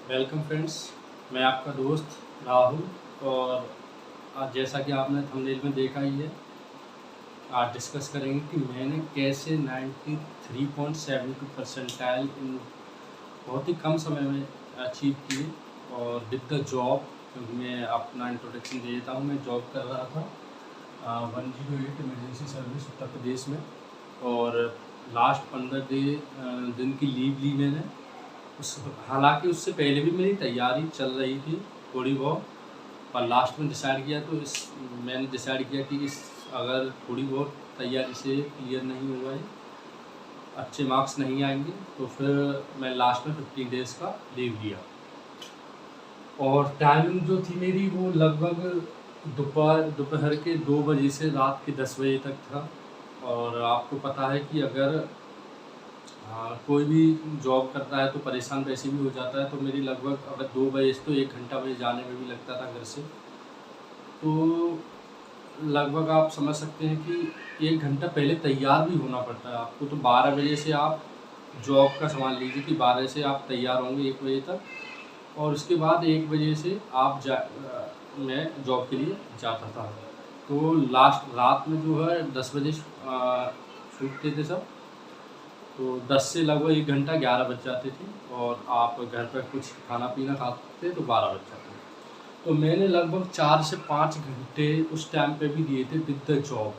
Welcome friends. मैं आपका दोस्त राहुल। और आज जैसा कि आपने थंबनेल में देखा ही है, आज डिस्कस करेंगे कि मैंने कैसे 93.72 परसेंटाइल इन बहुत ही कम समय में अचीव किए। और विद द जॉब, क्योंकि मैं अपना इंट्रोडक्शन दे देता हूँ। मैं जॉब कर रहा था 108 इमरजेंसी सर्विस उत्तर प्रदेश में। और लास्ट 15 दिन की लीव ली मैंने। हालांकि उससे पहले भी मेरी तैयारी चल रही थी थोड़ी बहुत, पर लास्ट में डिसाइड किया तो मैंने डिसाइड किया कि अगर थोड़ी बहुत तैयारी से क्लियर नहीं हुआ है, अच्छे मार्क्स नहीं आएंगे, तो फिर मैं लास्ट में 15 डेज़ का लीव लिया। और टाइमिंग जो थी मेरी वो लगभग दोपहर के 2 बजे से रात के 10 बजे तक था। और आपको पता है कि अगर कोई भी जॉब करता है तो परेशान वैसे भी हो जाता है। तो मेरी लगभग अगर 2 बजे से तो 1 घंटा मुझे जाने में भी लगता था घर से। तो लगभग आप समझ सकते हैं कि 1 घंटा पहले तैयार भी होना पड़ता है आपको। तो 12 बजे से आप जॉब का संभाल लीजिए कि 12 से आप तैयार होंगे 1 बजे तक, और उसके बाद 1 बजे से मैं जॉब के लिए जाता था। तो लास्ट रात में जो है 10 बजे छूटते थे सब। तो 10 से लगभग 1 घंटा 11 बज जाते थे, और आप घर पर कुछ खाना पीना खाते तो 12 बज जाते थे। तो मैंने लगभग 4 से 5 घंटे उस टाइम पे भी दिए थे विद द जॉब,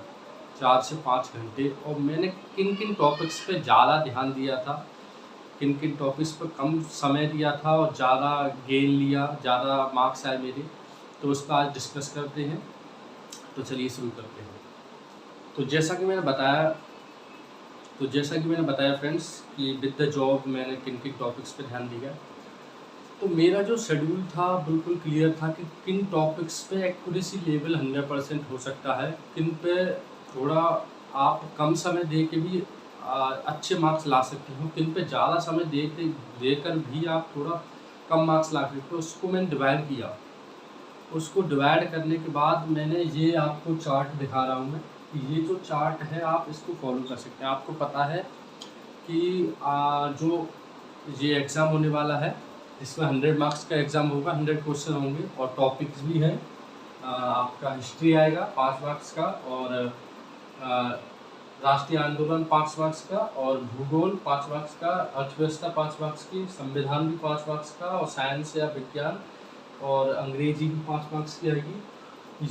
4 से 5 घंटे। और मैंने किन किन टॉपिक्स पे ज़्यादा ध्यान दिया था, किन किन टॉपिक्स पर कम समय दिया था और ज़्यादा गेन लिया, ज़्यादा मार्क्स आए मेरे, तो उस पर आज डिस्कस करते हैं। तो चलिए शुरू करते हैं। तो जैसा कि मैंने बताया फ्रेंड्स कि विद द जॉब मैंने किन किन टॉपिक्स पे ध्यान दिया। तो मेरा जो शेड्यूल था बिल्कुल क्लियर था कि किन टॉपिक्स पे एक्यूरेसी लेवल 100% हो सकता है, किन पे थोड़ा आप कम समय दे के भी अच्छे मार्क्स ला सकते हो, किन पे ज़्यादा समय देकर भी आप थोड़ा कम मार्क्स ला सकते हो। उसको मैंने डिवाइड किया। उसको डिवाइड करने के बाद मैंने ये आपको चार्ट दिखा रहा हूँ मैं। ये जो चार्ट है आप इसको फॉलो कर सकते हैं। आपको पता है कि जो ये एग्ज़ाम होने वाला है, इसमें 100 मार्क्स का एग्ज़ाम होगा, 100 क्वेश्चन होंगे, और टॉपिक्स भी हैं। आपका हिस्ट्री आएगा 5 मार्क्स का, और राष्ट्रीय आंदोलन 5 मार्क्स का, और भूगोल 5 मार्क्स का, अर्थव्यवस्था 5 मार्क्स की, संविधान भी 5 मार्क्स का, और साइंस या विज्ञान और अंग्रेजी भी 5 मार्क्स की आएगी।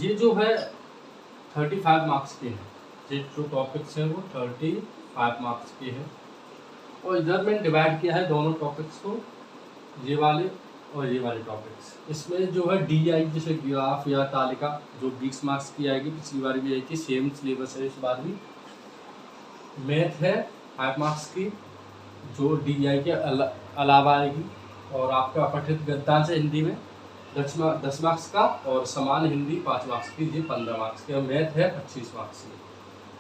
ये जो है 35 मार्क्स के हैं। ये जो टॉपिक्स हैं वो 35 मार्क्स के हैं। और इधर मैंने डिवाइड किया है दोनों टॉपिक्स को, ये वाले और ये वाले टॉपिक्स। इसमें जो है DI जैसे ग्राफ या तालिका जो 20 मार्क्स की आएगी, पिछली बार भी आई थी, सेम सिलेबस है इस बार भी। मैथ है 5 मार्क्स की जो DI के अलावा आएगी। और आपका पठित गद्यांश है हिंदी में 10 मार्क्स का, और सामान्य हिंदी 5 मार्क्स की, ये 15 मार्क्स की। और मैथ है 25 मार्क्स की।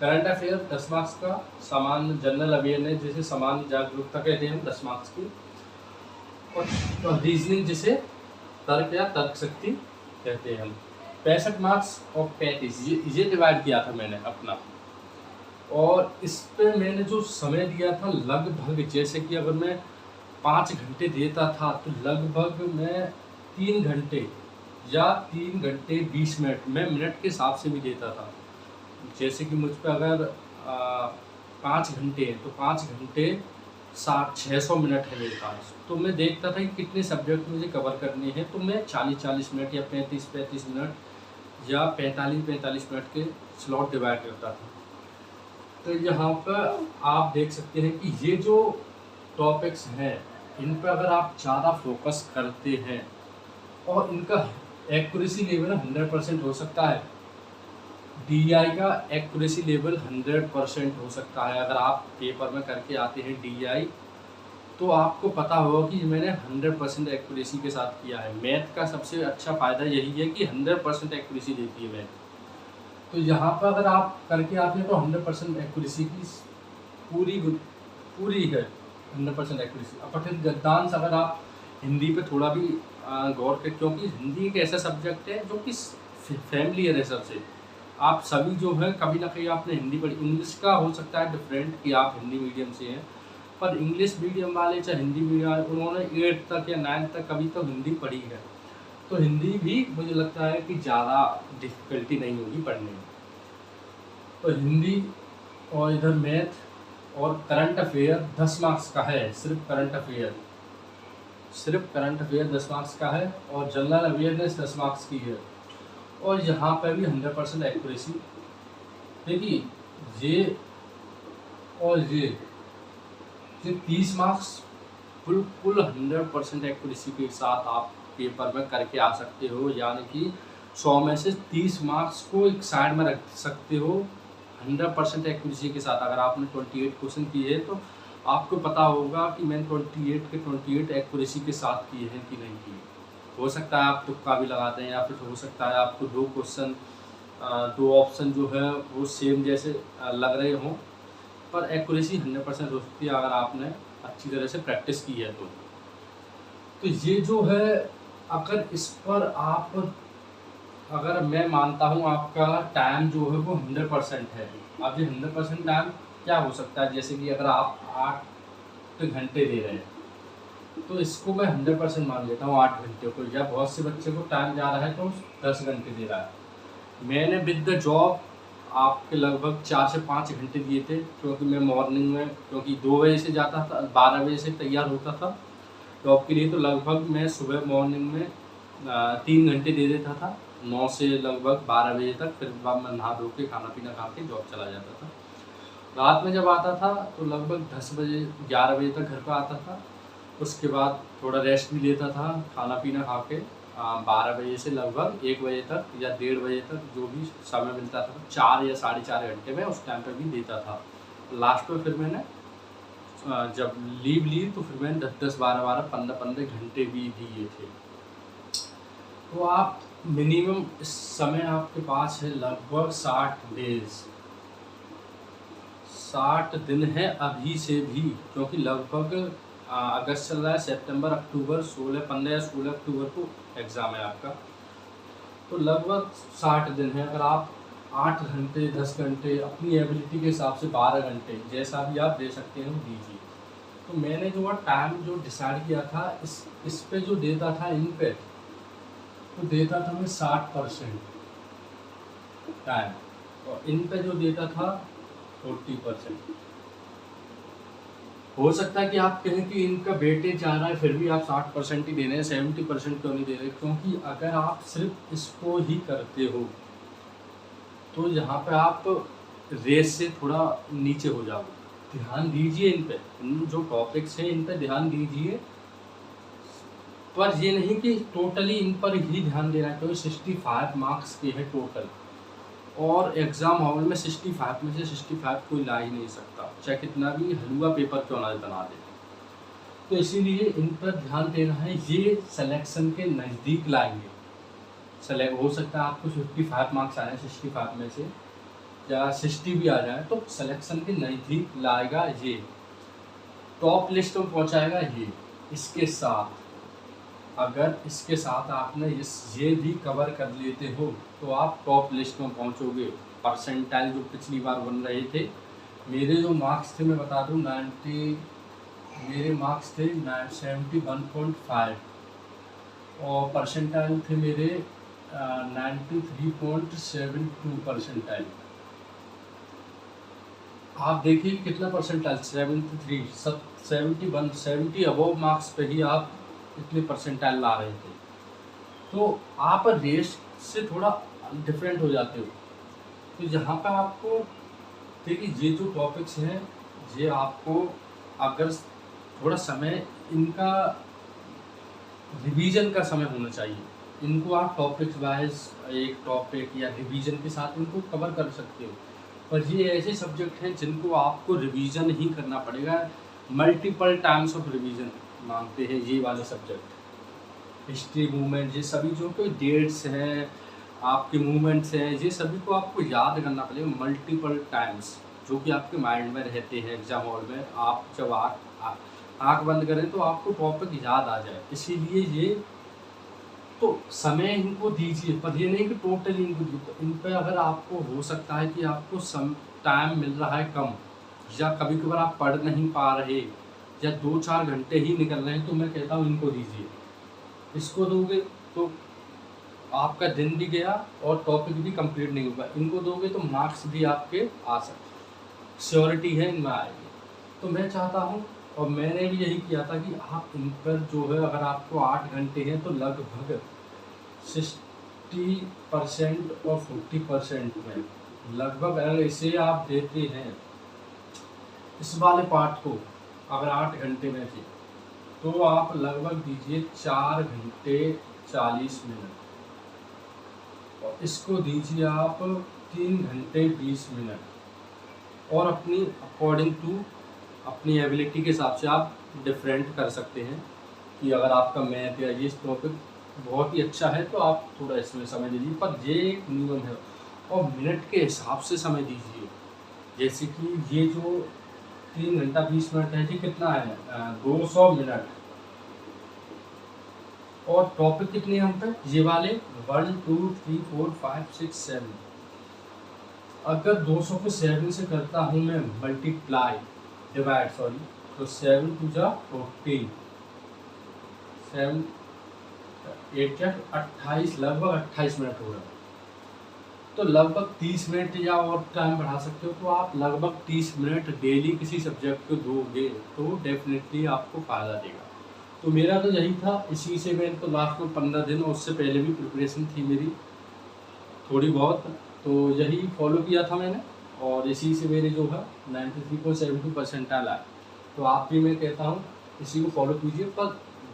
करंट अफेयर 10 मार्क्स का, सामान्य जनरल अवेयरनेस जिसे सामान्य जागरूकता कहते हैं 10 मार्क्स की, और रीजनिंग जिसे तर्क या तर्क शक्ति कहते हैं हम 65 मार्क्स और 35, ये डिवाइड किया था मैंने अपना। और इस पे मैंने जो समय दिया था लगभग, जैसे कि अगर मैं 5 घंटे देता था तो लगभग मैं 3 घंटे या 3 घंटे 20 मिनट, मैं मिनट के हिसाब से भी देता था। जैसे कि मुझ पर अगर 5 घंटे हैं तो 5 घंटे 600 मिनट है मेरे पास। तो मैं देखता था कि कितने सब्जेक्ट मुझे कवर करने हैं, तो मैं 40-40 मिनट या 35-35 मिनट या 45-45 मिनट के स्लॉट डिवाइड करता था। तो यहाँ पर आप देख सकते हैं कि ये जो टॉपिक्स हैं इन पर अगर आप ज़्यादा फोकस करते हैं और इनका एक्यूरेसी लेवल 100% हो सकता है। DI का एक्यूरेसी लेवल 100% हो सकता है। अगर आप पेपर में करके आते हैं DI, तो आपको पता होगा कि मैंने 100% एक्यूरेसी के साथ किया है। मैथ का सबसे अच्छा फ़ायदा यही है कि 100% एक्यूरेसी देती है मैथ। तो यहाँ पर अगर आप करके आते हैं तो 100% एक्यूरेसी की पूरी है, 100% एक्यूरेसी। अपठित गद्यांश अगर आप हिंदी पे थोड़ा भी गौर करें, क्योंकि हिंदी एक ऐसा सब्जेक्ट है जो कि फैमिलियर है सबसे। आप सभी जो है कभी ना कहीं आपने हिंदी पढ़ी। इंग्लिश का हो सकता है डिफरेंट कि आप हिंदी मीडियम से हैं, पर इंग्लिश मीडियम वाले चाहे हिंदी मीडियम वाले, उन्होंने 8 तक या 9 तक अभी तक हिंदी पढ़ी है, तो हिंदी भी मुझे लगता है कि ज़्यादा डिफ़िकल्टी नहीं होगी पढ़ने में। तो हिंदी और इधर मैथ और करंट अफेयर 10 मार्क्स का है, सिर्फ करंट अफेयर 10 मार्क्स का है, और जनरल अवेयरनेस 10 मार्क्स की है। और यहाँ पर भी 100% एक्यूरेसी। देखिए ये और ये 30 मार्क्स बिल्कुल 100% एक्यूरेसी के साथ आप पेपर में करके आ सकते हो, यानी कि 100 में से 30 मार्क्स को एक साइड में रख सकते हो 100% एक्यूरेसी के साथ। अगर आपने 28 क्वेश्चन किए तो आपको पता होगा कि मैंने 28 के 28 एक्यूरेसी के साथ किए हैं कि नहीं किए। हो सकता है आप तुक्का भी लगा दें, या फिर हो सकता है आपको 2 क्वेश्चन 2 ऑप्शन जो है वो सेम जैसे लग रहे हों, पर एक्यूरेसी 100% हो सकती है अगर आपने अच्छी तरह से प्रैक्टिस की है तो ये जो है, अगर इस पर आप, अगर मैं मानता हूँ आपका टाइम जो है वो 100% है। अब ये 100% टाइम क्या हो सकता है, जैसे कि अगर आप 8 घंटे दे रहे हैं तो इसको मैं 100% मान लेता हूँ 8 घंटे को, या बहुत से बच्चे को टाइम जा रहा है तो 10 घंटे दे रहा है। मैंने विद द जॉब आपके लगभग 4 से 5 घंटे दिए थे, क्योंकि मैं मॉर्निंग में, क्योंकि 2 बजे से जाता था, 12 बजे से तैयार होता था जॉब के लिए, तो लगभग मैं सुबह मॉर्निंग में 3 घंटे दे देता था, 9 से लगभग 12 बजे तक। फिर बाद में नहा धो के खाना पीना खा के जॉब चला जाता था। रात में जब आता था तो लगभग 10 बजे 11 बजे तक घर पर आता था। उसके बाद थोड़ा रेस्ट भी लेता था, खाना पीना खा के 12 बजे से लगभग 1 बजे तक या 1:30 बजे तक जो भी समय मिलता था, 4 या 4.5 घंटे में उस टाइम पर भी देता था। लास्ट में फिर मैंने जब लीव ली तो फिर मैंने 10-10, 12-12, 15-15 घंटे भी दिए थे। तो आप मिनिमम इस समय आपके पास है लगभग 60 डेज, 60 दिन है अभी से भी, क्योंकि लगभग अगस्त चल रहा है, सितंबर, अक्टूबर, 15 या 16 अक्टूबर को एग्ज़ाम है आपका। तो लगभग 60 दिन है। अगर आप 8 घंटे 10 घंटे अपनी एबिलिटी के हिसाब से 12 घंटे जैसा भी आप दे सकते हो दीजिए। तो मैंने जो टाइम जो डिसाइड किया था इस पे जो देता था, इन पे तो देता था मैं 60% टाइम, और इन पे जो देता था 40%। हो सकता है कि आप कहें कि इनका वेटेज जा रहा है फिर भी आप 60% ही दे रहे हैं, 70% क्यों नहीं दे रहे, क्योंकि अगर आप सिर्फ इसको ही करते हो तो यहाँ पे आप रेस से थोड़ा नीचे हो जाओगे। ध्यान दीजिए इन पे, इन जो टॉपिक्स हैं इन पे ध्यान दीजिए, पर ये नहीं कि टोटली इन पर ही ध्यान देना है, क्योंकि 65 मार्क्स के है टोटल, और एग्ज़ाम हॉल में 65 में से 65 कोई ला ही नहीं सकता, चाहे कितना भी हलवा पेपर क्यों ना बना दे। तो इसीलिए इन पर ध्यान देना है, ये सिलेक्शन के नज़दीक लाएंगे। सेलेक्ट हो सकता है आपको 55 मार्क्स आए 65 में से, या 60 भी आ जाए, तो सिलेक्शन के नज़दीक लाएगा, ये टॉप लिस्ट में पहुंचाएगा। इसके साथ, अगर इसके साथ आपने ये भी कवर कर लेते हो तो आप टॉप लिस्ट में पहुंचोगे। परसेंटाइल जो पिछली बार बन रहे थे, मेरे जो मार्क्स थे मैं बता दूं, मेरे मार्क्स थे 71.5, और परसेंटाइल थे मेरे 93.72 परसेंटाइल। आप देखिए कितना परसेंटाइल, 73, 71, 70 अबव मार्क्स पे ही आप इतने परसेंटाइल ला रहे थे। तो आप रेस से थोड़ा डिफरेंट हो जाते हो। तो यहाँ पर आपको देखिए, ये जो टॉपिक्स हैं ये आपको अगर थोड़ा समय, इनका रिवीजन का समय होना चाहिए। इनको आप टॉपिक्स वाइज एक टॉपिक या रिवीजन के साथ इनको कवर कर सकते हो, पर ये ऐसे सब्जेक्ट हैं जिनको आपको रिवीजन ही करना पड़ेगा। मल्टीपल टाइम्स ऑफ रिवीजन मांगते हैं ये वाले सब्जेक्ट। हिस्ट्री, मूवमेंट, ये सभी जो कोई डेट्स हैं, आपके मूवमेंट्स हैं, ये सभी को आपको याद करना पड़ेगा मल्टीपल टाइम्स, जो कि आपके माइंड में रहते हैं। एग्जाम हॉल में आप जब आँख बंद करें तो आपको टॉपिक याद आ जाए। इसीलिए ये तो समय इनको दीजिए, पर ये नहीं कि टोटली इनको दीजिए। इन पर अगर आपको हो सकता है कि आपको टाइम मिल रहा है कम, या कभी कभार आप पढ़ नहीं पा रहे, या 2-4 घंटे ही निकल रहे हैं तो मैं कहता हूँ इनको दीजिए। इसको दोगे तो आपका दिन भी गया और टॉपिक भी कंप्लीट नहीं होगा। इनको दोगे तो मार्क्स भी आपके आ सकते, श्योरिटी है इनमें आएगी। तो मैं चाहता हूँ और मैंने भी यही किया था कि आप इन पर जो है, अगर आपको 8 घंटे हैं तो लगभग 60% और 40% में लगभग अगर इसे आप देते हैं, इस वाले पार्ट को अगर 8 घंटे में थे तो आप लगभग दीजिए 4 घंटे 40 मिनट, और इसको दीजिए आप 3 घंटे 20 मिनट। और अपनी अकॉर्डिंग टू अपनी एबिलिटी के हिसाब से आप डिफरेंट कर सकते हैं कि अगर आपका मैथ या ये टॉपिक बहुत ही अच्छा है तो आप थोड़ा इसमें समय दीजिए, पर ये एक नियम है। और मिनट के हिसाब से समय दीजिए, जैसे कि ये जो 3 घंटा 20 मिनट है जी, कितना है 200 मिनट। और टॉपिक कितने हैं हम पे, ये वाले 1 2 3 4 5 6 7। अगर 200 को 7 से करता हूँ मैं मल्टीप्लाई डिवाइड सॉरी, तो 7 टू जा 14, 7 8 या 28, लगभग 28 मिनट हो रहा है। तो लगभग 30 मिनट या और टाइम बढ़ा सकते हो। तो आप लगभग 30 मिनट डेली किसी सब्जेक्ट को दोगे तो डेफिनेटली आपको फ़ायदा देगा। तो मेरा तो यही था, इसी से मैं तो लास्ट में 15 दिन और उससे पहले भी प्रिपरेशन थी मेरी थोड़ी बहुत, तो यही फॉलो किया था मैंने, और इसी से मेरे जो है 93.72 परसेंटाइल आए। तो आप भी, मैं कहता हूँ इसी को फॉलो कीजिए, पर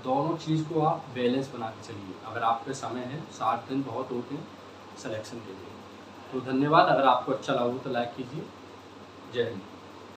दोनों चीज़ को आप बैलेंस बना के चलिए। अगर आपके समय है 60 दिन बहुत होते हैं सिलेक्शन के लिए। तो धन्यवाद, अगर आपको अच्छा लगा हो तो लाइक कीजिए। जय हिंद।